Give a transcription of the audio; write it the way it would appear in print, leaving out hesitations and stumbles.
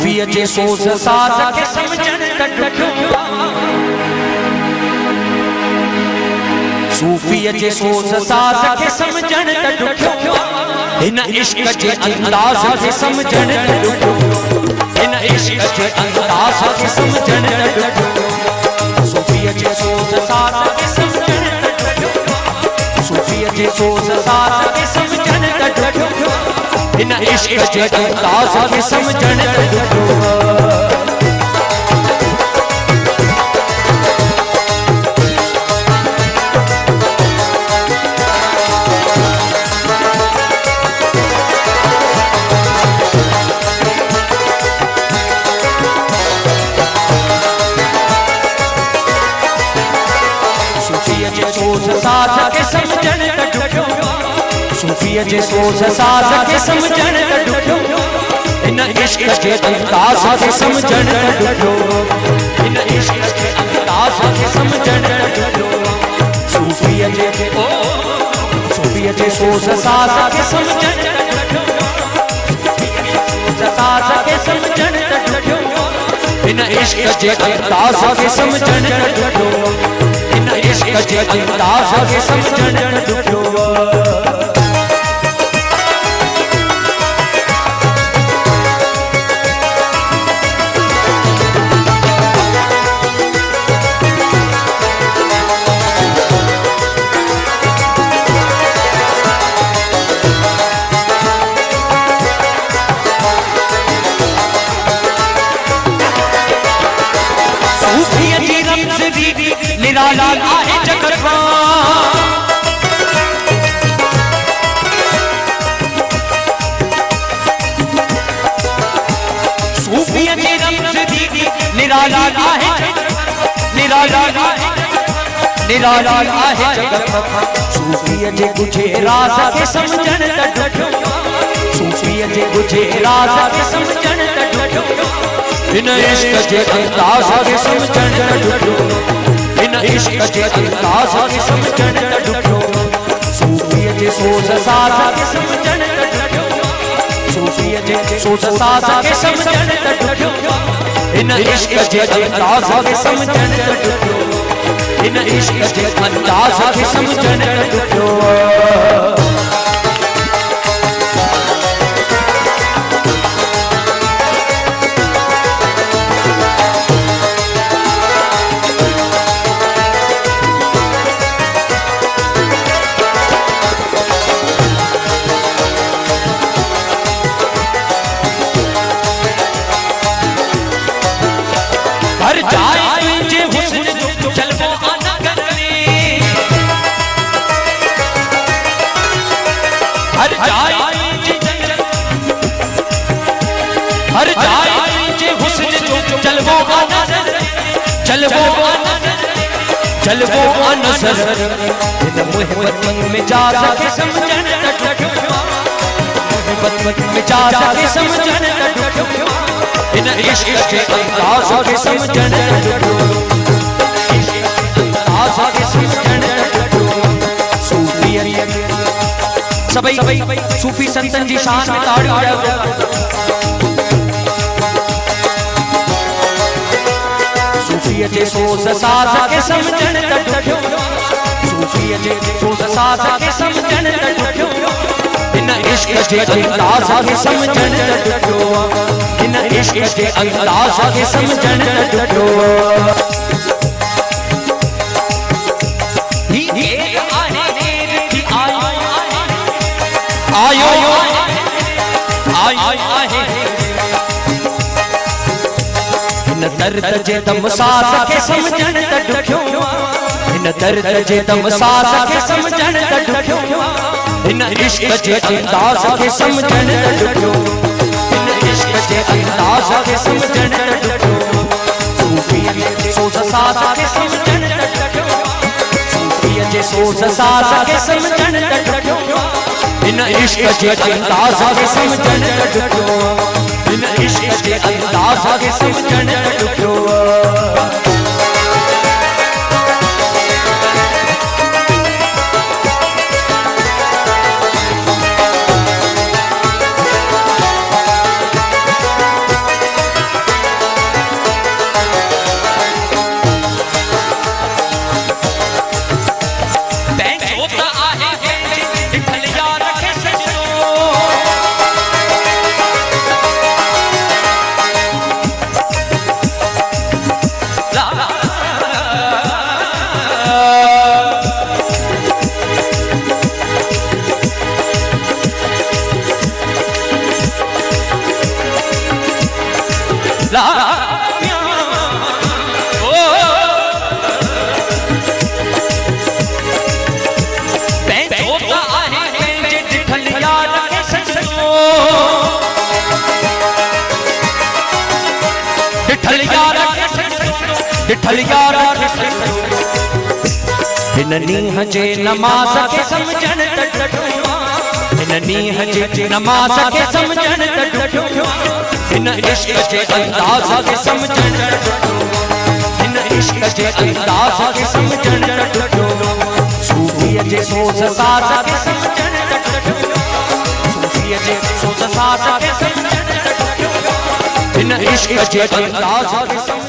सूफीअ जे सोज़ साज़ खे समझण त ॾुखियो सूफीअ जे सोज़ साज़ खे समझण त ॾुखियो हिन इश्क जे अंदाज़ खे समझण त ॾुखियो हिन इश्क जे अंदाज़ खे समझण त ॾुखियो सूफीअ जे सोज़ साज़ खे समझण त ॾुखियो सूफीअ जे सोज़ साज़ खे समझण त ॾुखियो हिन इश्क जे अंदाज़ खे समझण त ॾुखियो सूफीअ जे सोज़ साज़ खे समझण त ॾुखियो हिन इश्क जे अंदाज़ खे समझण त ॾुखियो हिन इश्क जे अंदाज़ खे समझण त ॾुखियो सूफीअ जे सोज़ साज़ खे समझण त ॾुखियो साज़ खे समझण त ॾुखियो हिन इश्क जे अंदाज़ खे समझण त ॾुखियो हिन इश्क जे अंदाज़ खे समझण त ॾुखियो निराला आहे जगत सूफीअ जी रमज़ दी निराला आहे जगत सूफीअ जे गुझे राज़ खे समझण त ॾुखियो सूफीअ जे गुझे राज़ खे समझण त ॾुखियो हिन इश्क जे अंदाज़ खे समझण त ॾुखियो हिन इश्क जे अंदाज़ खे समझण त ॾुखियो सूफीअ जे सोज़ साज़ खे समझण त ॾुखियो सूफीअ जे सोज़ साज़ खे समझण त ॾुखियो हिन इश्क जे अंदाज़ खे समझण त ॾुखियो हिन इश्क जे अंदाज़ खे समझण त ॾुखियो हर जाए तुझे हुस्न जलवो आना करने हर जाए तुझे हुस्न जलवो आना जलवो आना नज़र इन मोहब्बत में जा के समझण त ॾुखियो मोहब्बत में जा के समझण त ॾुखियो हिन इश्क जे अंदाज़ खे समझण त ॾुखियो अंदाज़ खे समझण त ॾुखियो सूफीअ सभई सूफी संतन जी शान में ताड़ियूं ॾियो सूफीअ जे सोज़ साज़ खे समझण त ॾुखियो सूफीअ जे सोज़ साज़ खे समझण त ॾुखियो हिन इश्क जे अंदाज़ खे समझण त ॾुखियो हिन इश्क जे अंदाज़ खे समझण त ॾुखियो आयो हिन दर्द जे दम साज़ खे समझण त ॾुखियो हिन दर्द जे दम साज़ खे समझण त ॾुखियो हिन इश्क जे अंदाज़ खे समझण त ॾुखियो हिन इश्क जे अंदाज़ खे समझण त ॾुखियो सूफीअ जे सोज़ साज़ खे समझण त ॾुखियो सूफीअ जे सोज़ साज़ खे समझण त ॾुखियो हिन इश्क जे अंदाज़ खे समझण त ॾुखियो हिन इश्क जे अंदाज़ खे समझण त ॾुखियो लामिया ओ पंहिंजो आहे पंहिंजे ॾिठल यार खे सजो ॾिठल यार खे सजो ॾिठल यार खे सजो हिन नीह जे नमाज़ खे सम्झण त ॾुखियो हिन नीह जे नमाज़ खे सम्झण त ॾुखियो हिन इश्क जे अंदाज़ खे सम्झण त ॾुखियो हिन इश्क जे अंदाज़ खे सम्झण त ॾुखियो सूफीअ जे सोज़ साज़ खे सम्झण त ॾुखियो सूफीअ जे सोज़ साज़ खे सम्झण त ॾुखियो हिन इश्क जे अंदाज़ खे